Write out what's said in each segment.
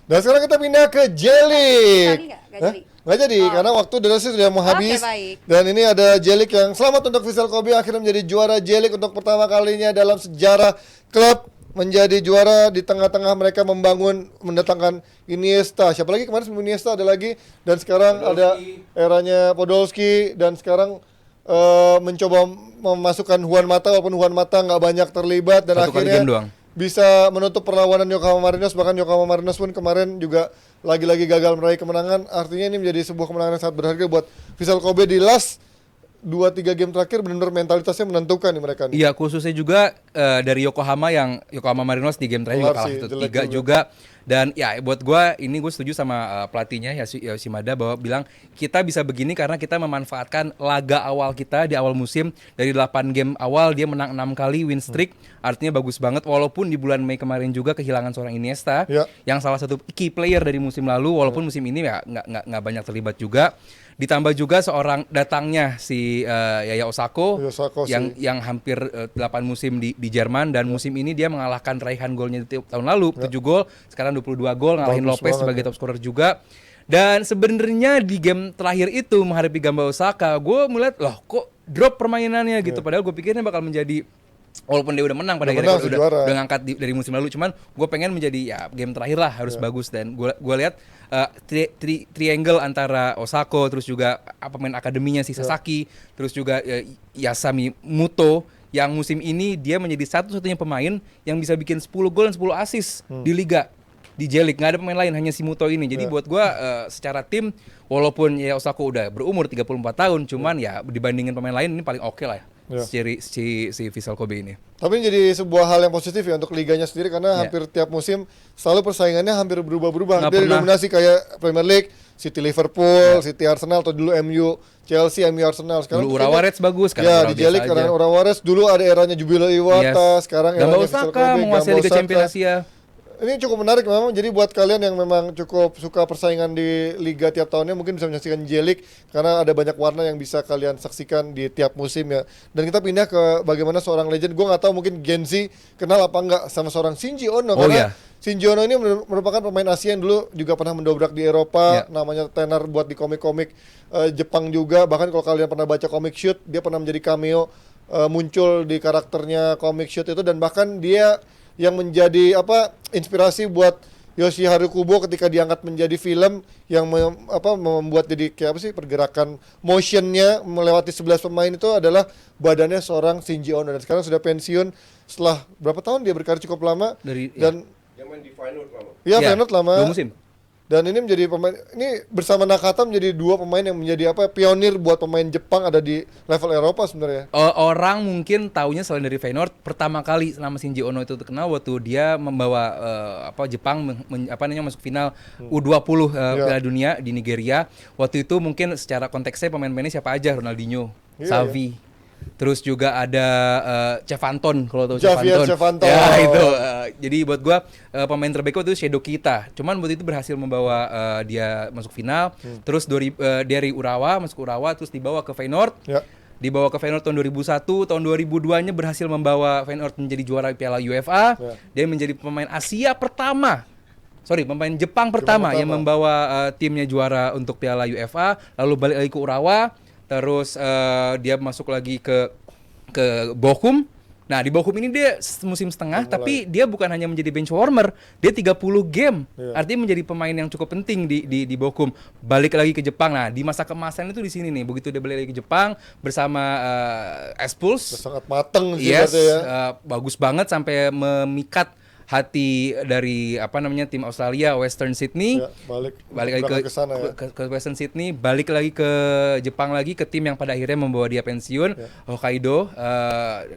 Dan sekarang kita pindah ke Jelik. Tadi nggak jadi. Nggak jadi, karena waktu durasi sudah mau habis. baik. Dan ini ada Jelik yang selamat untuk Vissel Kobe akhirnya menjadi juara Jelik untuk pertama kalinya dalam sejarah klub menjadi juara di tengah-tengah mereka membangun mendatangkan Iniesta. Siapa lagi kemarin sebelum Iniesta ada lagi, dan sekarang Podolski. ada eranya Podolski, dan sekarang mencoba memasukkan Juan Mata walaupun Juan Mata nggak banyak terlibat, dan Satu kali akhirnya game doang. bisa menutup perlawanan Yokohama Marinos. Bahkan Yokohama Marinos pun kemarin juga lagi-lagi gagal meraih kemenangan. Artinya ini menjadi sebuah kemenangan yang sangat berharga buat Vissel Kobe di last 2-3 game terakhir. Benar-benar mentalitasnya menentukan nih mereka nih. Iya, khususnya juga dari Yokohama Yokohama Marinos di game terakhir juga Kelar kalah sih, 1-3 jelek juga. Dan ya buat gua gue setuju sama pelatihnya Yoshimada bahwa bilang kita bisa begini karena kita memanfaatkan laga awal kita di awal musim. Dari 8 game awal dia menang 6 kali win streak. Artinya bagus banget, walaupun di bulan Mei kemarin juga kehilangan seorang Iniesta Ya. yang salah satu key player dari musim lalu, walaupun musim ini ya nggak banyak terlibat juga. Ditambah juga seorang datangnya si Yaya Osako Osako yang hampir 8 musim di Jerman, dan musim ini dia mengalahkan raihan golnya di tahun lalu 7 gol, sekarang 22 gol, ngalahin Bagus Lopez banget sebagai ya. top scorer juga. Dan sebenarnya di game terakhir itu menghadapi Gamba Osaka, gue melihat loh kok drop permainannya gitu. Padahal gue pikirnya bakal menjadi, walaupun dia udah menang pada Udah akhirnya, menang sih, juara. udah ngangkat dari musim lalu, cuman gue pengen menjadi ya game terakhir lah harus bagus. Dan gue lihat triangle antara Osako, terus juga pemain akademinya si Sasaki, terus juga Yasami Muto, yang musim ini dia menjadi satu-satunya pemain yang bisa bikin 10 gol dan 10 assist di liga di Jelik. Nggak ada pemain lain, hanya si Muto ini. Jadi buat gue secara tim, walaupun ya Osako udah berumur 34 tahun, cuman ya dibandingin pemain lain ini paling oke lah ya. Si Vissel Kobe ini. Tapi jadi sebuah hal yang positif ya untuk liganya sendiri, karena hampir tiap musim selalu persaingannya hampir berubah-berubah. Nggak Hampir pernah. dominasi kayak Premier League, City Liverpool, City Arsenal, atau dulu MU Chelsea, MU Arsenal. Sekarang Dulu kayaknya- Urawa Reds bagus, Ya sekarang orang di Jelik biasa karena aja. Urawa Reds dulu ada eranya Jubilo Iwata, sekarang Gamba eranya Vissel Osaka Kobe, menguasai Gamba Liga Osaka. Champions Asia. Ini cukup menarik memang. Jadi buat kalian yang memang cukup suka persaingan di liga tiap tahunnya, mungkin bisa menyaksikan Jelik karena ada banyak warna yang bisa kalian saksikan di tiap musim ya. Dan kita pindah ke bagaimana seorang legend. Gue nggak tahu mungkin Gen Z kenal apa enggak sama seorang Shinji Ono, karena iya. Shinji Ono ini merupakan pemain Asia yang dulu juga pernah mendobrak di Eropa. Namanya tenar buat di komik-komik Jepang juga. Bahkan kalau kalian pernah baca Comic Shoot, dia pernah menjadi cameo, muncul di karakternya Comic Shoot itu. Dan bahkan dia yang menjadi inspirasi buat Yoshiharu Kubo ketika diangkat menjadi film yang membuat jadi kayak pergerakan motionnya melewati 11 pemain itu adalah badannya seorang Shinji Ono. Dan sekarang sudah pensiun setelah berapa tahun dia berkarir cukup lama. Dan Dia main di Feyenoord lama. iya, Feyenoord lama. 2 musim. Dan ini menjadi pemain, ini bersama Nakata menjadi 2 pemain yang menjadi pionir buat pemain Jepang ada di level Eropa sebenarnya. Orang mungkin taunya selain dari Feyenoord, pertama kali nama Shinji Ono itu terkenal waktu dia membawa Jepang masuk final U20 Piala Dunia di Nigeria. Waktu itu mungkin secara konteksnya pemain-pemainnya siapa aja, Ronaldinho, Xavi. Terus juga ada Cefanton, kalau tahu Javier Cefanton. Cefanton. Ya itu. Jadi buat gua pemain terbaik waktu itu Shadow Kita. Cuman waktu itu berhasil membawa dia masuk final. Terus dari Urawa masuk Urawa, terus dibawa ke Feyenoord. Ya. Dibawa ke Feyenoord tahun 2001, tahun 2002-nya berhasil membawa Feyenoord menjadi juara Piala UEFA. Dia menjadi pemain Asia pertama. Pemain Jepang pertama yang membawa timnya juara untuk Piala UEFA, lalu balik lagi ke Urawa, terus dia masuk lagi ke Bochum. Nah, di Bochum ini dia musim setengah, tapi dia bukan hanya menjadi bench warmer, dia 30 game. Artinya menjadi pemain yang cukup penting di Bochum. Balik lagi ke Jepang. Nah, di masa kemasan itu di sini nih. Begitu dia balik lagi ke Jepang bersama Espulse. Sangat mateng sih Yes, berarti ya. bagus banget sampai memikat hati dari tim Australia Western Sydney. Ya, balik lagi ke sana ya. ke Western Sydney, balik lagi ke Jepang lagi, ke tim yang pada akhirnya membawa dia pensiun, Hokkaido,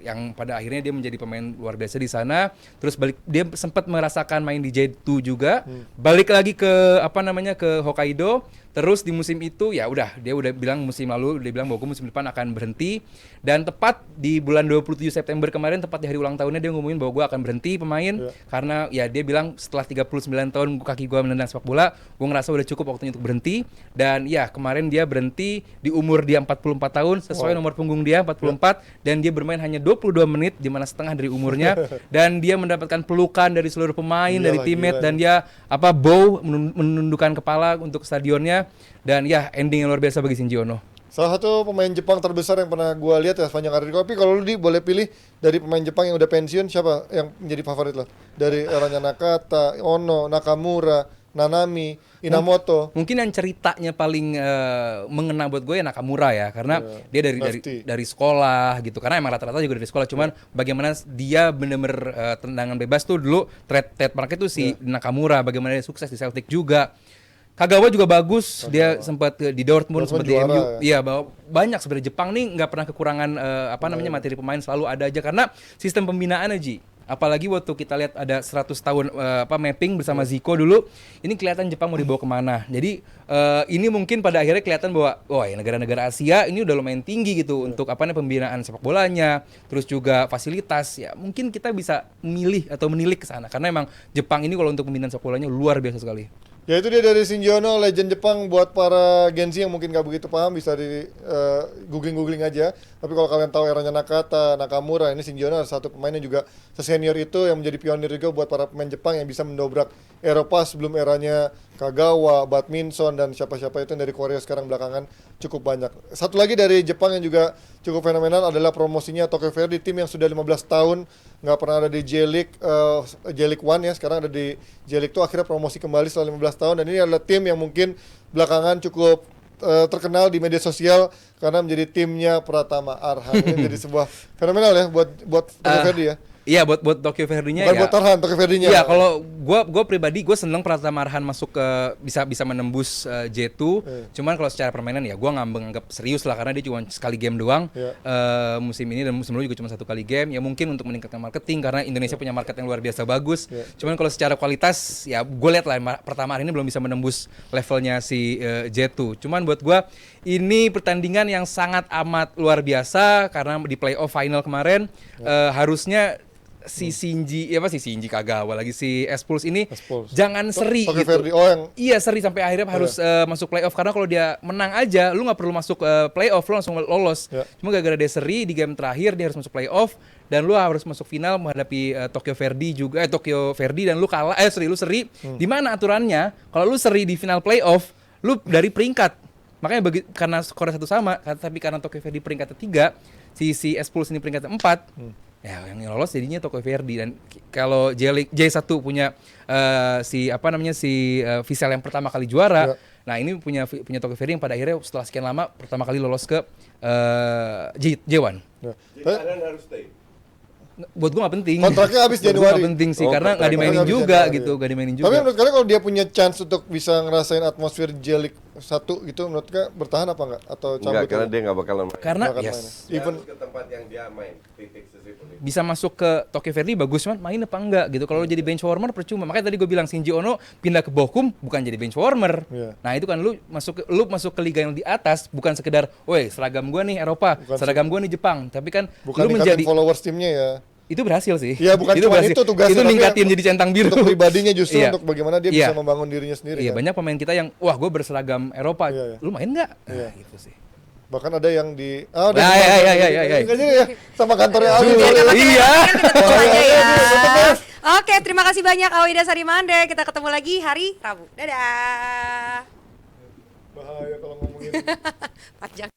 yang pada akhirnya dia menjadi pemain luar biasa di sana. Terus balik, dia sempat merasakan main di J2 juga, balik lagi ke ke Hokkaido. Terus di musim itu ya udah, dia udah bilang musim lalu, dia bilang bahwa musim depan akan berhenti. Dan tepat di bulan 27 September kemarin, tepat di hari ulang tahunnya, dia ngumumin bahwa gue akan berhenti pemain. karena ya dia bilang setelah 39 tahun kaki gue menendang sepak bola, gue ngerasa udah cukup waktunya untuk berhenti. Dan ya kemarin dia berhenti di umur dia 44 tahun sesuai nomor punggung dia 44, dan dia bermain hanya 22 menit di mana setengah dari umurnya dan dia mendapatkan pelukan dari seluruh pemain, dari teammate, dan dia bow menundukkan kepala untuk stadionnya, dan ya ending yang luar biasa bagi Shinji Ono. Salah satu pemain Jepang terbesar yang pernah gua lihat ya sepanjang karir. Tapi kalau lu boleh pilih dari pemain Jepang yang udah pensiun, siapa yang menjadi favorit lo? Dari eranya Nakata, Ono, Nakamura, Nanami, Inamoto. Mungkin yang ceritanya paling mengena buat gue ya Nakamura ya, karena dia dari sekolah gitu. Karena emang rata-rata juga dari sekolah, cuman bagaimana dia bener-bener tendangan bebas tuh dulu trade market tuh si Nakamura, bagaimana dia sukses di Celtic juga. Kagawa juga bagus, dia sempat di Dortmund, sempat di MU. Iya, banyak sebenarnya Jepang nih nggak pernah kekurangan materi pemain, selalu ada aja karena sistem pembinaan aja. Apalagi waktu kita lihat ada 100 tahun mapping bersama Zico dulu, ini kelihatan Jepang mau dibawa kemana. Jadi ini mungkin pada akhirnya kelihatan bahwa negara-negara Asia ini udah lumayan tinggi gitu untuk pembinaan sepak bolanya, terus juga fasilitas. Ya mungkin kita bisa memilih atau menilik ke sana karena emang Jepang ini kalau untuk pembinaan sepak bolanya luar biasa sekali. Ya itu dia dari Shinji Ono, legend Jepang. Buat para Gen Z yang mungkin gak begitu paham bisa di googling aja. Tapi kalau kalian tahu eranya Nakata, Nakamura, ini Shinji Ono adalah satu pemain yang juga sesenior itu yang menjadi pionir juga buat para pemain Jepang yang bisa mendobrak Eropa sebelum eranya Kagawa, Badminton, dan siapa-siapa itu yang dari Korea sekarang belakangan cukup banyak. Satu lagi dari Jepang yang juga cukup fenomenal adalah promosinya Tokyo Verdy, tim yang sudah 15 tahun nggak pernah ada di J-League, J-League 1 ya, sekarang ada di J-League 2, akhirnya promosi kembali setelah 15 tahun, dan ini adalah tim yang mungkin belakangan cukup terkenal di media sosial karena menjadi timnya Pratama Arhan. Ini jadi sebuah fenomenal ya buat Tokyo Verdy ya. Iya, buat Tokyo Verdy-nya bukan ya. Buat Arhan, Tokyo Verdy-nya. Iya, kalau gue pribadi gue seneng Pratama Arhan masuk ke bisa menembus J2. Cuman kalau secara permainan ya gue nggak menganggap serius lah karena dia cuma sekali game doang musim ini, dan musim lalu juga cuma satu kali game. Ya mungkin untuk meningkatkan marketing karena Indonesia punya market yang luar biasa bagus. Cuman kalau secara kualitas ya gue lihat lah Pratama Arhan ini belum bisa menembus levelnya si J2. Cuman buat gue ini pertandingan yang sangat amat luar biasa karena di playoff final kemarin harusnya si Shinji Kagawa lagi si S-Pulse ini jangan seri Tokyo gitu. Verdy. Iya, seri sampai akhirnya harus masuk playoff karena kalau dia menang aja lu nggak perlu masuk playoff, lu langsung lolos. Cuma gara-gara dia seri di game terakhir dia harus masuk playoff dan lu harus masuk final menghadapi Tokyo Verdy dan lu kalah lu seri. Di mana aturannya kalau lu seri di final playoff lu dari peringkat. Makanya karena skornya satu sama, tapi karena Tokyo Verdy peringkat ketiga, si S-Pulse ini peringkat 4. Ya, yang lolos jadinya Tokyo Verdy. Dan kalau J1 punya Visel yang pertama kali juara. Nah, ini punya Tokyo Verdy yang pada akhirnya setelah sekian lama pertama kali lolos ke J1. Kalian harus stay. Buat gue gak penting. Kontraknya habis Januari. Gak penting sih karena gak dimainin juga gitu, gak dimainin juga. Tapi menurut kalian kalau dia punya chance untuk bisa ngerasain atmosfer J-League 1 gitu, menurut kalian bertahan apa enggak? Atau cabut? Enggak, karena dia enggak bakalan main. Karena Dia even harus ke tempat yang dia main. Titik sesipun itu. bisa masuk ke Tokyo Verdy bagus, cuman main apa enggak gitu. Kalau jadi bench warmer percuma. Makanya tadi gue bilang Shinji Ono pindah ke Bochum bukan jadi bench warmer. Nah, itu kan lu masuk ke liga yang di atas bukan sekedar, "Woi, seragam gue nih Eropa, seragam gue nih Jepang." Tapi kan bukan lu menjadi followers timnya ya. Itu berhasil sih. Iya, bukan cuma itu tugasnya. Itu ningkatin jadi centang biru. Untuk pribadinya justru untuk bagaimana dia bisa membangun dirinya sendiri. Iya, kan? banyak pemain kita yang gue berseragam Eropa. Lu main nggak? Nah, gitu sih. Bahkan ada yang di Iya. Enggak jadi ya sama kantornya Awi. Iya. Oke, terima kasih banyak Awida Sarimande. Kita ketemu lagi hari Rabu. Dadah. Bahaya kalau ngomongin 4 jam.